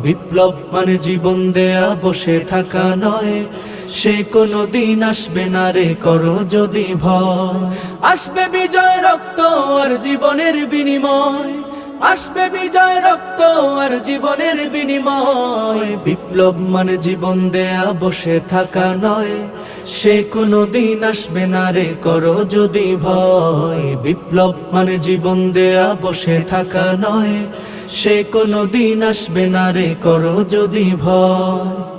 বিপ্লব মানে জীবন দেয়া বসে থাকা নয়, সে কোনো দিন আসবে না রে করো যদি ভয়। আসবে বিজয় রক্ত আর জীবনের বিনিময়, আসবে বিজয় রক্ত আর জীবনের বিনিময়। বিপ্লব মানে জীবন দেয়া বসে থাকা নয়, সে কোনো দিন আসবে না রে করো যদি ভয়। বিপ্লব মানে জীবন দেয়া বসে থাকা নয়, সে কোনো দিন আসবে না রে করো যদি ভয়।